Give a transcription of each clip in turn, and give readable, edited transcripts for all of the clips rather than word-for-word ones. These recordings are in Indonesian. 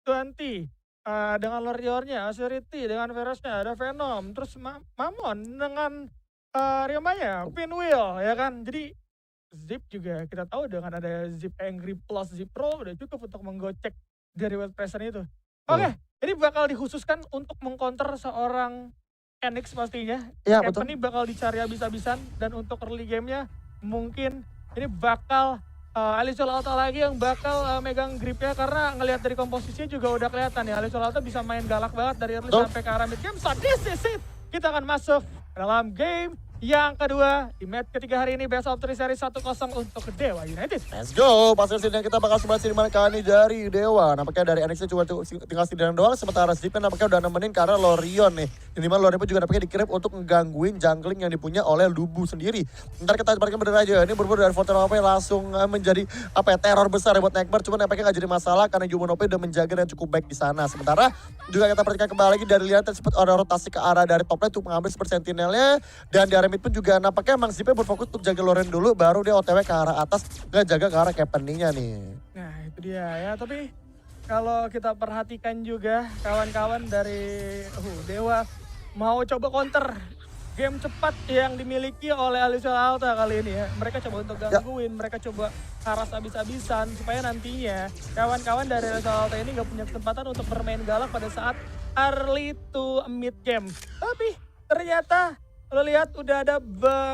20 dengan Warrior-nya, Authority dengan Verus-nya, ada Venom, terus Mamon dengan Ryomanya, Pinwheel ya kan. Jadi Zip juga kita tahu dengan ada Zip Angry plus Zip Pro udah cukup untuk menggocek dari Wild Presence itu. Betul. Oke, ini bakal dikhususkan untuk mengcounter seorang Enix pastinya. Iya Capen betul. ini bakal dicari habis-habisan dan untuk early game-nya mungkin ini bakal Alisol Alta lagi yang bakal megang gripnya karena ngelihat dari komposisinya juga udah kelihatan ya Alisol Alta bisa main galak banget dari early Betul. sampai ke arah mid game. So this is it. Kita akan masuk ke dalam game yang kedua di match ketiga hari ini best of 3 seri 1-0 untuk Dewa United. Let's go, pasir sini kita bakal sebelah sini mana kali dari Dewa. Nampaknya dari NXT cuma tinggal sendirian doang, sementara Zip nampaknya udah nemenin karena Lorion nih. Ini mana Lorion pun juga nampaknya dikirim untuk ngegangguin jungling yang dipunya oleh Lubu sendiri. Ntar kita balikin bener aja, ini berburu dari Fortune OP langsung menjadi teror besar ya buat Nightmare. Cuman nampaknya gak jadi masalah karena Human OP udah menjaga dan cukup baik di sana. Sementara juga kita perhatikan kembali lagi dari lihat sempat ada rotasi ke arah dari top lane untuk mengambil super sentinelnya. Dan di area mid pun juga nampaknya emang Zipnya berfokus untuk jaga Lorion dulu, baru dia OTW ke arah atas ngejaga ke arah Capen-nya nih. Nah itu dia ya, tapi kalau kita perhatikan juga kawan-kawan dari Dewa mau coba counter game cepat yang dimiliki oleh Alisal Alta kali ini ya. Mereka coba untuk gangguin, mereka coba haras habis-habisan supaya nantinya kawan-kawan dari Alisal Alta ini gak punya kesempatan untuk bermain galak pada saat early to mid game. Tapi ternyata lo lihat udah ada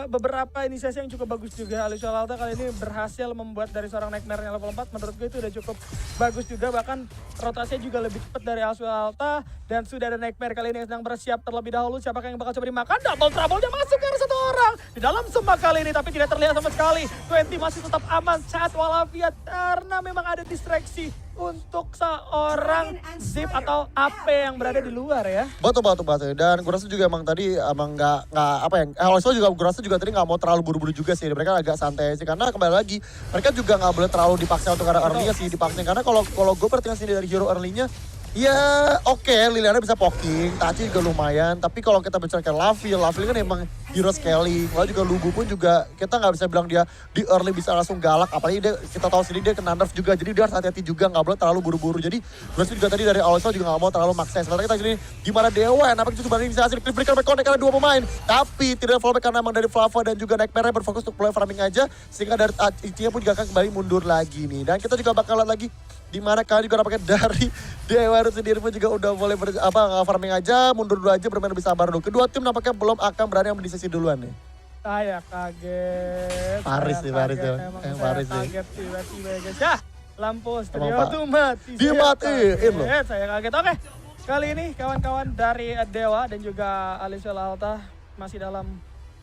beberapa inisiasi yang cukup bagus juga. Alisal Alta kali ini berhasil membuat dari seorang Nightmare yang level 4. Menurut gue itu udah cukup bagus juga. Bahkan rotasinya juga lebih cepat dari Alisal Alta. Dan sudah ada Nightmare kali ini yang sedang bersiap terlebih dahulu. Siapakah yang bakal coba dimakan? Double trouble-nya masuk ke arah satu orang. Di dalam semak kali ini tapi tidak terlihat sama sekali. 20 masih tetap aman saat walafiat. Karena memang ada distraksi untuk seorang Zip atau AP yang berada di luar ya. Betul. Dan gue rasa juga emang tadi emang nggak apa ya. Alisal juga gue rasa juga tadi nggak mau terlalu buru-buru juga sih. Mereka agak santai sih karena kembali lagi mereka juga nggak boleh terlalu dipaksa untuk arah early-nya sih dipaksa. Karena kalau gue perhatikan sini dari hero early-nya ya oke, Liliana bisa poking, Tachi juga lumayan. Tapi kalau kita bicara ke Lavil kan emang hero scaling. Lalu juga Lubu pun juga kita nggak bisa bilang dia di early bisa langsung galak. Apalagi dia, kita tahu sendiri dia kena nerf juga. Jadi dia harus hati-hati juga, nggak boleh terlalu buru-buru. Jadi gue juga tadi dari awal juga nggak mau terlalu maksa. Sementara kita gini, gimana Dewa nampaknya justru banding bisa hasil click connect karena dua pemain. Tapi tidak fallback karena emang dari Flava dan juga Nightmare berfokus untuk play farming aja. Sehingga dari Ichinya pun juga akan kembali mundur lagi nih. Dan kita juga bakal lihat lagi di mana kali juga nampaknya dari Dewa sendiri pun juga udah boleh farming aja, mundur dulu aja, bermain lebih sabar dulu. Kedua tim nampaknya belum akan berani yang sesi duluan nih. Saya kaget. Paris saya nih, Paris kaget, ya. emang Yang saya Paris nih. kaget tiba-tiba ya guys. Ya, lampu studio Emang, Pak. tuh mati. Saya Dimatiin loh. kaget, saya kaget. Oke, kali ini kawan-kawan dari Dewa dan juga Alisal Alta masih dalam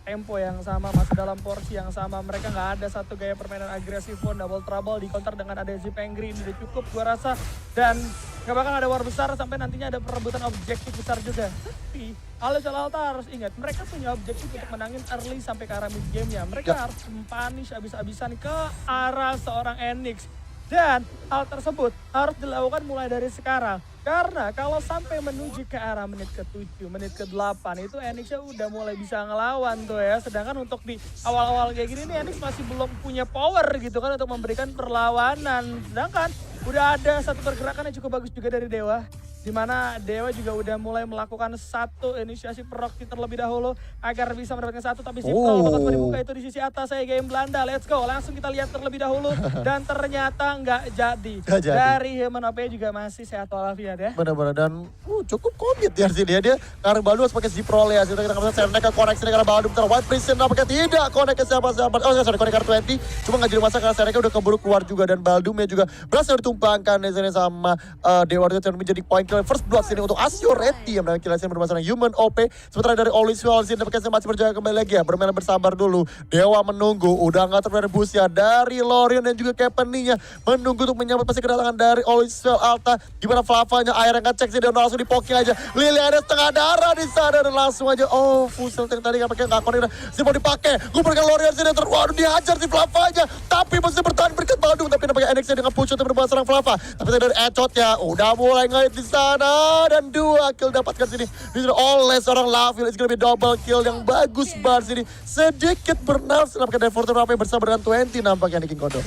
tempo yang sama, masih dalam porsi yang sama. Mereka nggak ada satu gaya permainan agresif pun, double trouble di counter dengan ada Zip Angry ini udah cukup gua rasa. Dan nggak bakal ada war besar sampai nantinya ada perebutan objektif besar juga. Tapi Alisal Alta harus ingat, mereka punya objektif untuk menangin early sampai ke arah mid game-nya. Mereka harus mempunish abis-abisan ke arah seorang Enix. Dan hal tersebut harus dilakukan mulai dari sekarang. Karena kalau sampai menuju ke arah menit ke-7, menit ke-8 itu Enixnya udah mulai bisa ngelawan tuh ya. Sedangkan untuk di awal-awal kayak gini nih Enix masih belum punya power gitu kan untuk memberikan perlawanan. Sedangkan udah ada satu pergerakan yang cukup bagus juga dari Dewa. Di mana Dewa juga udah mulai melakukan satu inisiasi proxy terlebih dahulu agar bisa mendapatkan satu, tapi Simple bakal dibuka itu di sisi atas saya game Belanda. Let's go, langsung kita lihat terlebih dahulu dan ternyata nggak jadi. Dari Human OP juga masih sehat walafiat ya. Bener-bener dan cukup komit ya sih dia karena Baldu harus pakai Ziprol ya. Kita nggak bisa Sernek ke koneksi karena Baldu bentar White Prison nampaknya tidak konek ke siapa-siapa. Oh sorry konek ke 20 cuma nggak jadi masalah karena Sernek udah keburu keluar juga dan Baldumnya juga berhasil ditumpangkan di sini sama Dewa itu menjadi poin kill first blood sini untuk Asioreti yang menang kill sini bermasalah Human OP. Sementara dari Always Well sini nampaknya masih berjaga kembali lagi ya, bermain bersabar dulu. Dewa menunggu udah nggak terrebus ya dari Lorion dan juga Capen-nya menunggu untuk menyambut pasti kedatangan dari Always Well Alta. Gimana Flavanya air yang ngecek sih dan langsung dipoking aja. Lily ada setengah darah di sana dan langsung aja full yang tadi nggak konek sih mau dipakai. Gue berikan Lorion sini waduh dihajar si Flavanya tapi masih bertahan berkat Baldung tapi nampaknya NX dengan push untuk berbahasa serang Flava. Tapi dari Echot ya udah mulai ngait di sana dan 2 kill dapatkan sini oleh seorang Lavil. It's gonna be double kill yang bagus banget sini. Sedikit bernafs nampaknya dari Fortune Rapi bersama dengan 20 nampaknya di King Kodo.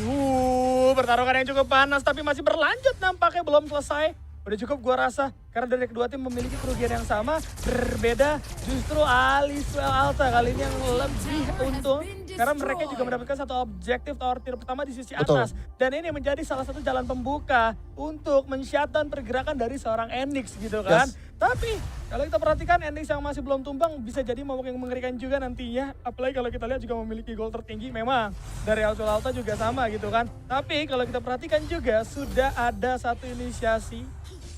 Pertarungan yang cukup panas tapi masih berlanjut nampaknya belum selesai. Udah cukup gua rasa karena dari kedua tim memiliki kerugian yang sama. Berbeda justru Aliswell Alta kali ini yang lebih untung karena mereka juga mendapatkan satu objektif tower tier pertama di sisi Betul. atas. Dan ini menjadi salah satu jalan pembuka untuk men-shutdown pergerakan dari seorang Enix gitu kan. Yes. Tapi kalau kita perhatikan Enix yang masih belum tumbang bisa jadi momok yang mengerikan juga nantinya. Apalagi kalau kita lihat juga memiliki gol tertinggi memang dari Aliswell Alta juga sama gitu kan. Tapi kalau kita perhatikan juga sudah ada satu inisiasi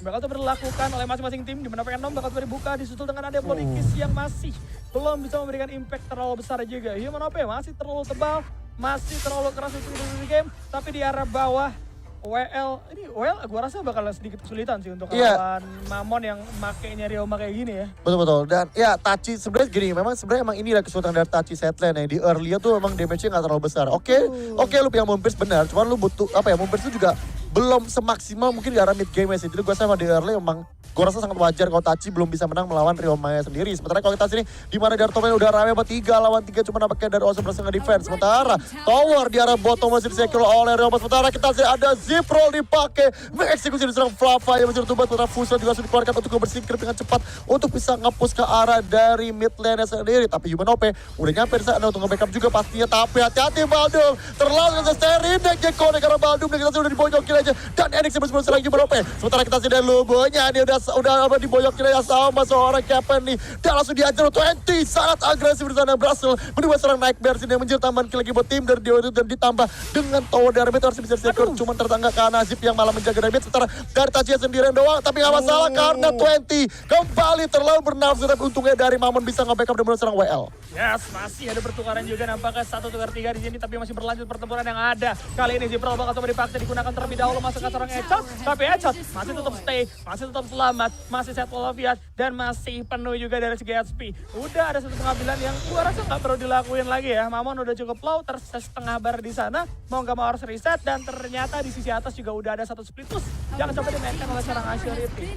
bakal diberlakukan oleh masing-masing tim di mana Venom bakal dibuka disusul dengan ada Polikis yang masih belum bisa memberikan impact terlalu besar juga. Human OP masih terlalu tebal, masih terlalu keras untuk di game, tapi di arah bawah WL gua rasa bakal sedikit kesulitan sih untuk lawan Mamon yang makainya Ryoma kayak gini ya. Betul. Dan ya Tachi sebenarnya gini, memang sebenarnya emang ini lah kesulitan dari Tachi setlane ya. Di early tuh memang damage-nya nggak terlalu besar. Oke, lu yang Moonpierce benar, cuman lu butuh Moonpierce tuh juga belum semaksimal mungkin di arah mid game ya sih. Jadi gue sama di early emang gue rasa sangat wajar kalau Tachi belum bisa menang melawan Ryoma sendiri. Sementara kalau kita sini di mana dari top lane udah rame 3 lawan 3 cuma nampaknya dari Oso berhasil nge-defense. Sementara tower di arah bottom masih disecure oleh Ryoma. Sementara kita sih ada zip roll dipakai, mengeksekusi diserang Flava yang masih tumbas. Sementara Fusion juga sudah dikeluarkan untuk bersingkir dengan cepat untuk bisa nge-push ke arah dari mid lane sendiri. Tapi Human OP udah nyampe di sana untuk nge-backup juga pastinya. Tapi hati-hati Baldum, terlalu dengan Sterinek Jekone karena Baldum dan kita sudah diboyokin aja. Dan Enix yang bersama serang Human OP. Sementara kita sih dari Lubonya ini udah diboyokin aja sama seorang Captain nih. Dan langsung diajar 20, sangat agresif di sana, berhasil menimba serang Nightmare sini yang menjadi tambahan kill lagi buat tim dari Dewa itu dan ditambah dengan tower dari mid harus bisa secure, cuman tertangga karena Zip yang malah menjaga dari mid. Sementara dari Tachi sendirian doang, tapi gak masalah karena 20 kembali terlalu bernafsu, tapi untungnya dari Mamon bisa nge-backup dan serang WL. Yes, masih ada pertukaran juga nampaknya 1 tukar 3 di sini, tapi masih berlanjut pertempuran yang ada. Kali ini Zipral bakal coba dipaksa digunakan terlebih dahulu masuk ke seorang Echot, tapi Echot masih tetap stay, masih tetap selamat, masih set walafiat dan masih penuh juga dari segi HP. Udah ada satu pengambilan yang gua rasa nggak perlu dilakuin lagi ya. Mamon udah cukup low, tersisa setengah bar di sana, mau nggak mau harus reset dan ternyata di sisi atas juga udah ada satu split push yang coba dimainkan oleh seorang Azurity.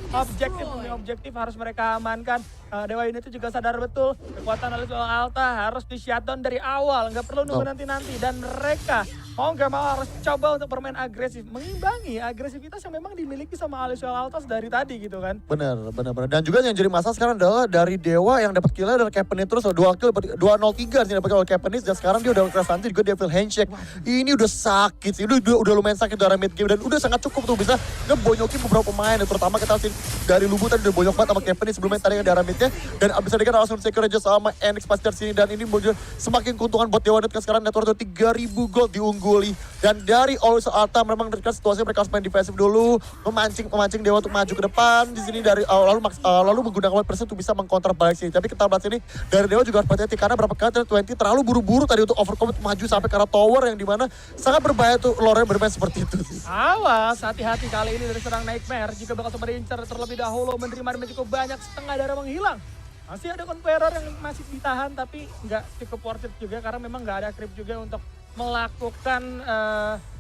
Objektif harus mereka amankan. Dewa Unity juga sadar betul kekuatan Aliswell Alta harus di shutdown dari awal, nggak perlu nunggu nanti-nanti, dan mereka mau nggak mau harus coba untuk bermain agresif, mengimbangi agresivitas yang memang dimiliki sama Aliswell Alta dari tadi gitu kan. Bener. Dan juga yang jadi masalah sekarang adalah dari Dewa yang dapat killnya dari Kaepernick terus 2 kill 203 sih dapat oleh Kaepernick, dan sekarang dia udah keras nanti juga Devil Handshake. Ini udah sakit sih, udah lumayan sakit dari mid game dan udah sangat cukup tuh bisa ngebonyokin beberapa pemain, terutama kita sih dari Lubu tadi udah bonyok banget sama Kaepernick sebelumnya tadi yang dari midnya, dan abis tadi kan langsung secure aja sama Enix pas dari sini, dan ini semakin keuntungan buat Dewa Unit sekarang network 3000 gold diungguli. Dan dari Aliswell Alta memang dari situasi mereka harus main defensif dulu, memancing Dewa untuk maju ke depan di sini dari lalu menggunakan white person untuk bisa mengcounter balik sini. Tapi kita bahas ini dari Dewa juga harus hati-hati karena berapa kali 20 terlalu buru-buru tadi untuk overcommit maju sampai ke arah tower yang dimana sangat berbahaya tuh lore bermain seperti itu sih. Awas, hati-hati kali ini dari serang Nightmare jika bakal coba diincar terlebih dahulu, menerima damage cukup banyak, setengah darah menghilang. Masih ada Conqueror yang masih ditahan tapi nggak cukup worth it juga karena memang nggak ada creep juga untuk melakukan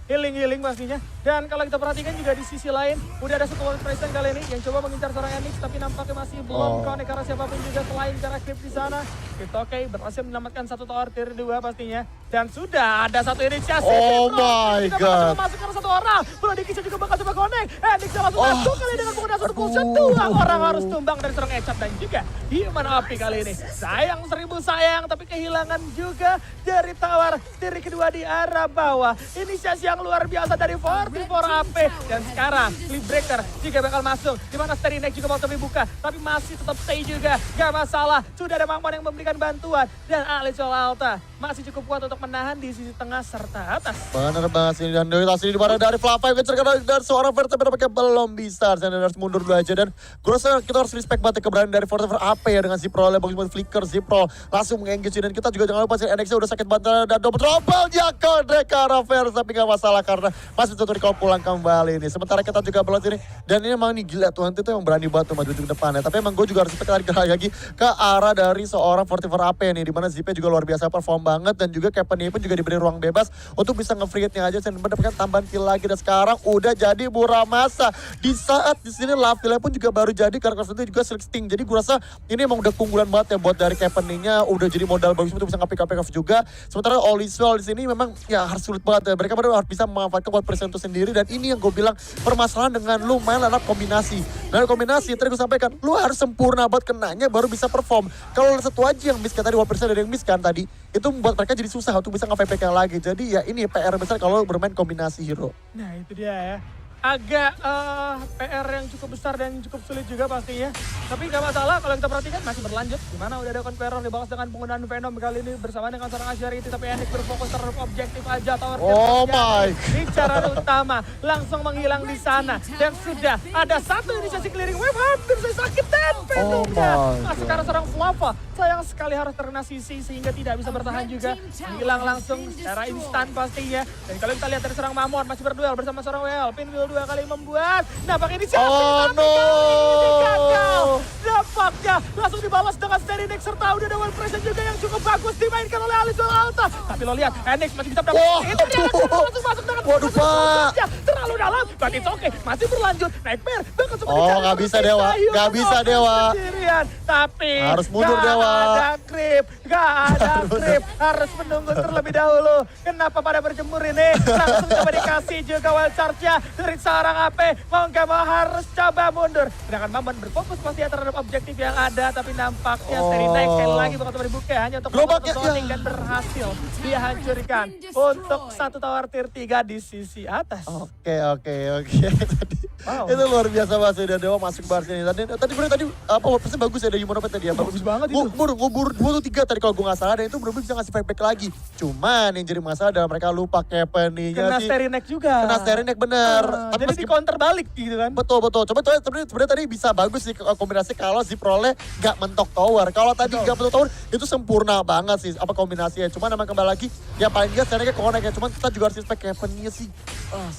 healing pastinya. Dan kalau kita perhatikan juga di sisi lain udah ada satu presiden kali ini yang coba mengincar seorang Enix, tapi nampaknya masih belum connect karena siapapun juga selain cara creep di sana. Itu oke, berhasil menyelamatkan satu tower tier 2 pastinya. Dan sudah ada satu inisiasi. Oh my god. Masuk ke satu orang. Belum dikisah juga bakal coba connect. Enix langsung masuk kali dengan penggunaan satu bullshit. 2 orang harus tumbang dari seorang Echot dan juga Human OP kali ini. Sayang 1000 sayang, tapi kehilangan juga dari tower tier kedua di arah bawah. Inisiasi yang luar biasa dari 44 AP, dan sekarang Cliff Breaker juga bakal masuk di mana Sterinek juga mau coba buka, tapi masih tetap stay juga, gak masalah. Sudah ada Mamon yang memberikan bantuan dan Aliswell Alta masih cukup kuat untuk menahan di sisi tengah serta atas. Bener banget sini, dan dari sini dimana dari Flava yang kecer dari seorang Verta pakai belum bisa, dan harus mundur dulu aja. Dan gue rasa kita harus respect banget keberanian dari Fortifer AP ya dengan Ziprol yang bagus banget flicker, Ziprol langsung mengengage, dan kita juga jangan lupa si NX udah sakit banget dan double trouble Jaka Dekara Vers, tapi gak masalah karena masih tetap recall pulang kembali ini. Sementara kita juga belas ini, dan ini emang nih gila Tuhan itu yang berani banget tuh maju ke depannya. Tapi emang gue juga harus respect lagi ke arah dari seorang Fortifer AP nih, dimana Zipe juga luar biasa perform banget, dan juga Kaepernick pun juga diberi ruang bebas untuk bisa nge-free-nya aja dan mendapatkan tambahan kill lagi. Dan sekarang udah jadi Muramasa di saat di sini Laville pun juga baru jadi karena kelas itu juga Slick jadi gue rasa ini emang udah keunggulan banget ya buat dari Kaepernicknya, udah jadi modal bagus untuk bisa nge-pick up juga. Sementara Oliswell di sini memang ya harus sulit banget ya, mereka baru harus bisa memanfaatkan buat present itu sendiri, dan ini yang gue bilang permasalahan dengan lu main line up kombinasi. Dan kombinasi tadi gue sampaikan, lu harus sempurna buat kenanya baru bisa perform. Kalau satu aja yang miss, kayak tadi Wildperson ada yang miss kan tadi, itu membuat mereka jadi susah untuk bisa nge-VPK lagi. Jadi ya ini PR besar kalau bermain kombinasi hero. Nah itu dia ya. Agak PR yang cukup besar dan cukup sulit juga pastinya. Tapi gak masalah kalau kita perhatikan masih berlanjut. Dimana udah ada Conqueror dibalas dengan penggunaan Venom kali ini bersama dengan seorang Azharity. Tapi Enik berfokus terhadap objektif aja. Tower Oh my. bicara utama langsung menghilang di sana. Dan sudah ada satu inisiasi clearing wave, hampir saya sakit dan Venomnya. Masuk karena seorang Flava. Sayang sekali harus terkena sisi sehingga tidak bisa bertahan juga. Menghilang langsung secara instan pastinya. Dan kalau kita lihat dari seorang Mamon masih berduel bersama seorang WL. Pinwheel 2 kali membuat. Nampaknya ini Oh no. gagal. Nampaknya langsung dibalas dengan Sterinex serta udah ada Wildperson juga yang cukup bagus dimainkan oleh Alisson Alta. Tapi lo lihat, Enix masih bisa Wah, itu dia langsung masuk dengan waduh, Pak. terlalu dalam. But it's okay, masih berlanjut. Nightmare bahkan sempat Oh, dicari nggak bisa, oleh Dewa. Sayu. Nggak bisa, Dewa. Sendirian. Tapi Harus mundur, nggak Dewa. ada creep, nggak ada creep. Harus menunggu terlebih dahulu. Kenapa pada berjemur ini? Langsung coba dikasih juga wild charge-nya dari seorang AP. Mau nggak mau harus coba mundur. Sedangkan Maman berfokus pasti terhadap objektif yang ada. Tapi nampaknya Sterinex sekali lagi bakal coba dibuka hanya untuk Gerobaknya, zoning ya. dan berhasil dihancurkan untuk satu tower tier 3 di sisi atas. Oke. Tadi Wow. itu luar biasa banget sih, dan Dewa masuk baris ini. Tadi apa Wildperson bagus ya dari Humanopet tadi ya. Bagus banget itu. Ngubur 2-3 tadi kalau gue nggak salah, dan itu benar-benar bisa ngasih feedback lagi. Cuman yang jadi masalah adalah mereka lupa Kaepernicknya Kena sih. Sterinex juga. Kena Sterinex bener. Tapi Jadi di counter balik gitu kan. Betul. Coba sebenarnya tadi bisa bagus sih kombinasi kalau Ziprole gak mentok tower. Kalau tadi gak mentok tower itu sempurna banget sih apa kombinasinya. Cuman emang kembali lagi ya paling dia Sterinex connect ya. Cuman kita juga harus respect Kaepernicknya sih.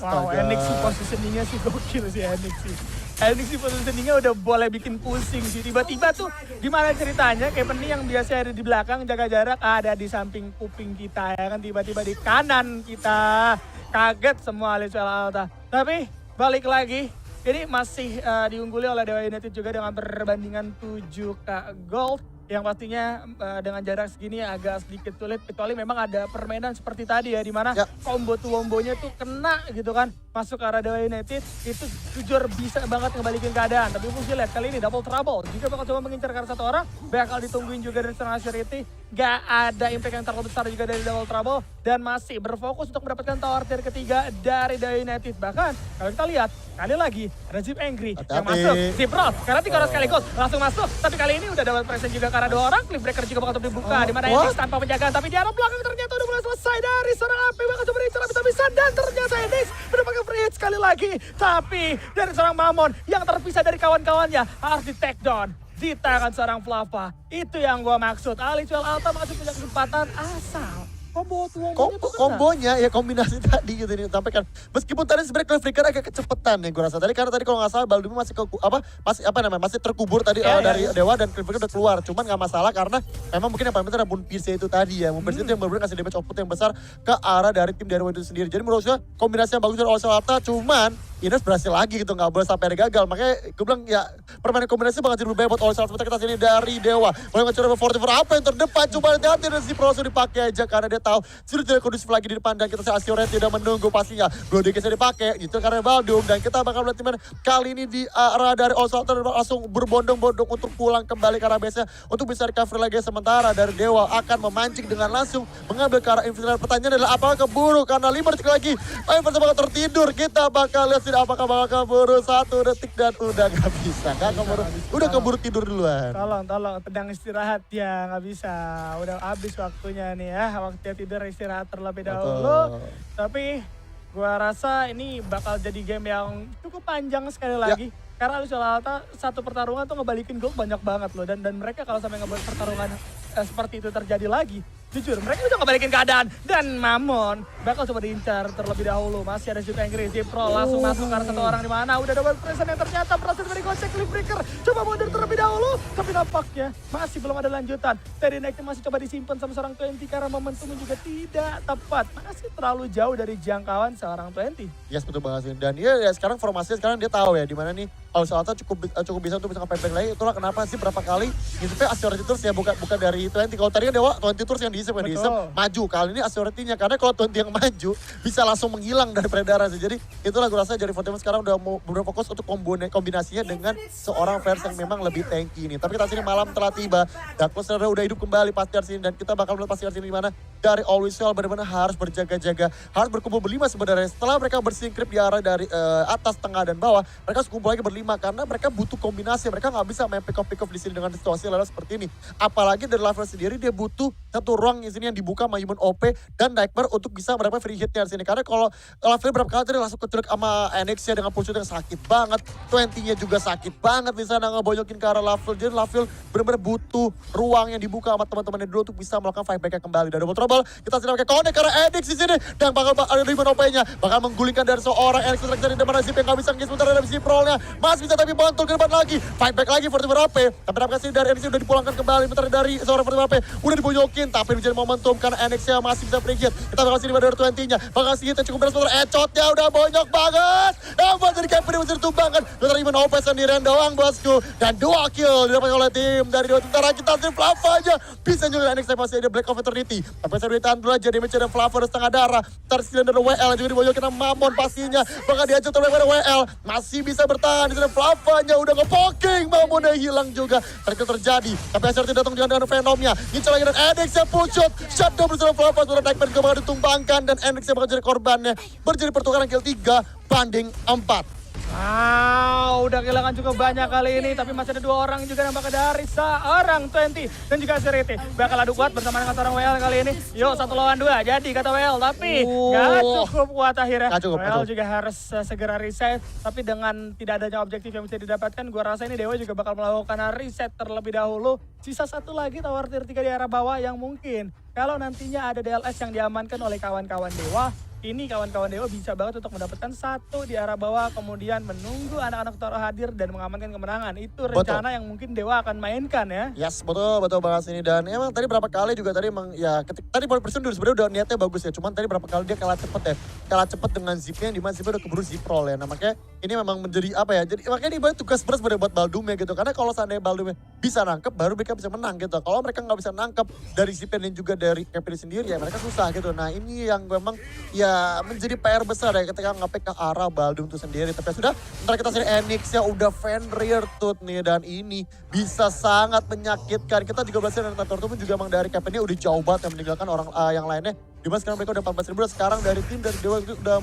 Wow, Enix sih positioningnya sih gokil sih Enix sih. Enix sih positioningnya udah boleh bikin pusing sih. Tiba-tiba tuh gimana ceritanya Kaepernick yang biasa ada di belakang jaga jarak ada di samping kuping kita ya kan. Tiba-tiba di kanan kita. Kaget semua Alisson Alta. Tapi balik lagi. Ini masih diungguli oleh Dewa United juga dengan perbandingan 7k gold. Yang pastinya dengan jarak segini agak sedikit sulit. Kecuali memang ada permainan seperti tadi ya. Dimana combo wombonya tuh kena gitu kan. Masuk ke arah Dewa United. Itu jujur bisa banget ngebalikin keadaan. Tapi mesti lihat kali ini double trouble. Jika bakal coba mengincar karena satu orang. Bakal ditungguin juga dari seorang Azharity. Gak ada impact yang terlalu besar juga dari double trouble. Dan masih berfokus untuk mendapatkan tower tier ketiga dari Dewa United. Bahkan kalau kita lihat kali lagi ada Zip Angry yang masuk. Zip Roll karena 3 orang sekaligus langsung masuk. Tapi kali ini udah dapat present juga karena 2 orang. Cliffbreaker juga bakal dibuka. Dimana Enix tanpa penjagaan. Tapi di arah belakang ternyata udah mulai selesai dari seorang AP. Bakal coba diincar habis-habisan. Dan ternyata Enix mendapatkan free hit sekali lagi. Tapi dari seorang Mamon yang terpisah dari kawan-kawannya harus di take down di tangan seorang Flava. Itu yang gua maksud. Alisson Alta masih punya kesempatan asal kombonya ya kombinasi tadi gitu nih sampaikan. Meskipun tadi sebenarnya Cliffbreaker agak kecepatan ya gue rasa tadi, karena tadi kalau nggak salah Baldumi masih masih terkubur tadi dari Dewa, dan Cliffbreaker udah keluar. Cuman nggak masalah karena memang mungkin yang paling penting ada Moon Pierce itu tadi ya. Moon Pierce itu yang benar-benar ngasih damage output yang besar ke arah dari tim dari itu sendiri. Jadi menurut gue kombinasi yang bagus dari Alisson Alta, cuman Ines berhasil lagi gitu, nggak boleh sampai ada gagal. Makanya gue bilang ya permainan kombinasi bakal jadi lebih baik buat Alisson Alta. Kita sini dari Dewa mulai ngecoba 44 apa yang terdepan, coba hati-hati dan si Pro langsung dipakai aja karena dia tahu sudah tidak kondusif lagi di depan, dan kita Azharity tidak menunggu pastinya. Bloody Kiss dipakai gitu karena Baldum, dan kita bakal melihat tim kali ini di arah dari Alisson Alta langsung berbondong-bondong untuk pulang kembali ke arah base-nya untuk bisa recovery lagi. Sementara dari Dewa akan memancing dengan langsung mengambil ke arah infiltrate. Pertanyaannya adalah apakah keburu karena 5 detik lagi Everson bakal tertidur. Kita bakal lihat tidak apakah bakal keburu 1 detik dan udah gak bisa. Gak keburu, udah keburu tidur duluan. Tolong tenang istirahat ya, nggak bisa. Udah habis waktunya nih ya, waktunya tidur istirahat terlebih dahulu. Tapi gua rasa ini bakal jadi game yang cukup panjang sekali lagi. Karena Alisson Alta satu pertarungan tuh ngebalikin gol banyak banget loh. Dan mereka kalau sampai ngebuat pertarungan seperti itu terjadi lagi, jujur mereka bisa ngebalikin keadaan. Dan Mamon bakal coba diincar terlebih dahulu. Masih ada Zip Angry, Zip Pro langsung masuk karena satu orang di mana. Udah double present yang ternyata berhasil dari gocek Cliffbreaker. Coba mundur terlebih dahulu. Tapi nampaknya masih belum ada lanjutan. Sterinex masih coba disimpan sama seorang 20 karena momentumnya juga tidak tepat. Masih terlalu jauh dari jangkauan seorang 20. Yes, betul banget sih. Dan ya sekarang formasinya sekarang dia tahu ya di mana nih Alta cukup bisa untuk bisa nge-payback lagi. Itulah kenapa sih berapa kali ngisipnya Assurity terus ya bukan dari 20. Kalau tadi kan Dewa 20 terus yang diisip maju. Kali ini Assurity-nya karena kalau 20 yang maju bisa langsung menghilang dari peredaran sih. Jadi itulah gue rasa dari Fortimus sekarang udah mau berfokus untuk kombinasinya dengan seorang fans yang memang lebih tanky ini. Tapi kita sini malam telah tiba. Darkness udah hidup kembali pasti dari sini dan kita bakal melihat pasti dari sini gimana dari Always Well benar-benar harus berjaga-jaga, harus berkumpul berlima sebenarnya. Setelah mereka bersingkrip di arah dari atas, tengah, dan bawah, mereka harus kumpul lagi berlima karena mereka butuh kombinasi. Mereka nggak bisa main pick off di sini dengan situasi lalu seperti ini. Apalagi dari Lava sendiri dia butuh satu ruang di sini yang dibuka sama Human OP dan Nightmare untuk bisa mendapatkan free hitnya di sini. Karena kalau Lava berapa kali tadi langsung keculik sama NX ya dengan push yang sakit banget. 20-nya juga sakit banget di sana ngebonyokin ke arah Lava. Jadi Lava benar-benar butuh ruang yang dibuka sama teman-temannya dulu untuk bisa melakukan fight back kembali. Dan double trouble kita sedang pakai connect karena NX di sini dan bakal ada Human OP-nya bakal menggulingkan dari seorang NX dari mana Zip yang nggak bisa ngis sebentar dari Zip roll-nya masih bisa tapi bantul ke depan lagi fight back lagi Fortimus AP tapi dapat kasih dari NX udah dipulangkan kembali bentar dari seorang Fortimus AP udah dibonyokin tapi menjadi momentum karena NX-nya masih bisa free hit. Kita bakal sini dari 20-nya bakal sih hit cukup beres bentar ecotnya udah bonyok banget yang buat dari Kevin ini bisa ditumbangkan bentar Human OP sendirian doang bosku dan 2 kill didapatkan oleh tim dari 2 tentara kita sih Flava aja bisa juga NX masih ada Black of Eternity tapi saya ditahan dulu aja damage dan Flava udah setengah darah tersisian dari WL juga dibonyokin sama Mamon pastinya bakal diajak terus oleh WL masih bisa bertahan di sana Flavanya udah nge-poking Mamonnya hilang juga terjadi tapi SRT datang dengan Venomnya ngincar lagi dan NX yang pull shutdown bersama Flava sudah Nightmare juga bakal ditumbangkan dan NX yang bakal jadi korbannya berjadi pertukaran kill 3 banding 4. Udah kehilangan cukup banyak kali ini, tapi masih ada 2 orang juga nampaknya dari seorang 20 dan juga Seriti. Bakal adu kuat bersama dengan seorang WL kali ini. Yuk 1 lawan 2, jadi kata WL, tapi gak cukup kuat akhirnya. WL juga harus segera reset, tapi dengan tidak adanya objektif yang bisa didapatkan, gua rasa ini Dewa juga bakal melakukan reset terlebih dahulu. Sisa 1 lagi tower tier 3 di arah bawah yang mungkin kalau nantinya ada DLS yang diamankan oleh kawan-kawan Dewa, ini kawan-kawan Dewa bisa banget untuk mendapatkan 1 di arah bawah, kemudian menunggu anak-anak Toro hadir dan mengamankan kemenangan. Itu rencana yang mungkin Dewa akan mainkan ya. Yes, betul bahas ini. Dan emang tadi berapa kali juga tadi emang ya tadi Paul Person sebenarnya udah niatnya bagus ya. Cuman tadi berapa kali dia kalah cepet ya. Kalah cepet dengan zipnya yang dimana zipnya udah keburu zip roll ya. Nah makanya ini memang menjadi apa ya. Jadi makanya ini banyak tugas berat buat Baldum ya gitu. Karena kalau seandainya Baldum bisa nangkep baru mereka bisa menang gitu. Kalau mereka nggak bisa nangkep dari zipnya dan juga dari Kevin sendiri ya mereka susah gitu. Nah ini yang memang ya menjadi PR besar ya ketika ngapain ke arah Baldum itu sendiri. Tapi sudah ntar kita sini Enix ya udah Fenrir Tooth nih dan ini bisa sangat menyakitkan. Kita juga berhasil dan Tator pun juga emang dari Kevin udah jauh banget yang meninggalkan orang yang lainnya. Dimana sekarang mereka udah 14.000 dan sekarang dari tim dari Dewa itu udah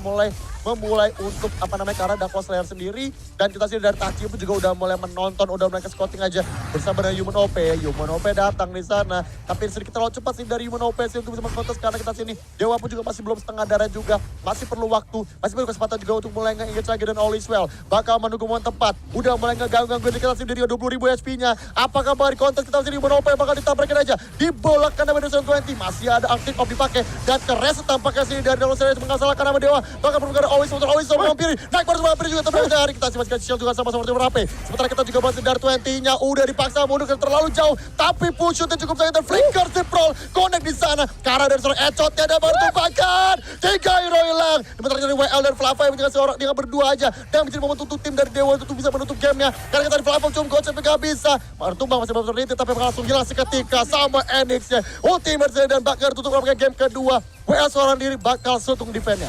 memulai untuk apa namanya karena Dark Horse Slayer sendiri dan kita sih dari Tachi pun juga udah mulai menonton, udah mulai scouting aja bersama dengan Human OP. Human OP datang di sana, tapi sedikit terlalu cepat sih dari Human OP sih untuk bisa mengkontes karena kita sini Dewa pun juga masih belum setengah darah juga, masih perlu waktu, masih perlu kesempatan juga untuk mulai nge-engage lagi dan All is well bakal menunggu momen tepat, udah mulai ngeganggu kita sih dari 20.000 HP-nya. Apakah bakal di kontes kita sini Human OP bakal ditabrakin aja, dibolakkan sama Dewa 20 masih ada aktif OP dipakai dan keres tampaknya sini dari Dark Horse Slayer mengasalkan nama Dewa bakal perlu Always menghampiri naik baru menghampiri juga tapi hari kita masih shield juga sama-sama Rape. Sementara kita juga masih dari 20-nya udah dipaksa mundur terlalu jauh tapi push shootnya cukup sangat dan flicker zip roll connect di sana karena dari seorang ecotnya ada baru tumpakan 3 hero hilang. Sementara dari WL dan Flava yang menjaga seorang dia berdua aja dan menjadi momen untuk tim dari Dewa untuk bisa menutup gamenya karena kita dari Flava cuma gocek tapi gak bisa tumbang masih belum terhenti tapi langsung hilang seketika sama Enix-nya ultimate dan bakar tutup game kedua. WL seorang diri bakal sutung defense-nya.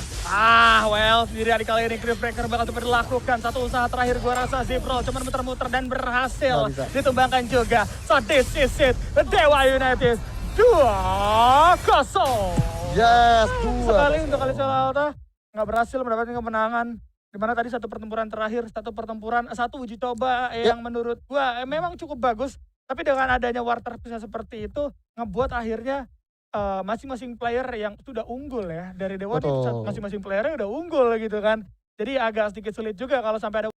WL sendiri kali ini Griff Breaker bakal coba dilakukan. Satu usaha terakhir gua rasa Zipro cuman muter-muter dan berhasil ditumbangkan juga. So this is it, Dewa United 2-0. Yes, 2. Sekali untuk Alisal Alta nggak berhasil mendapatkan kemenangan. Dimana tadi satu pertempuran terakhir, satu uji coba yang menurut gua memang cukup bagus. Tapi dengan adanya war terpisah seperti itu ngebuat akhirnya masing-masing player yang sudah unggul ya dari Dewa ini masing-masing playernya udah unggul gitu kan. Jadi agak sedikit sulit juga kalau sampai ada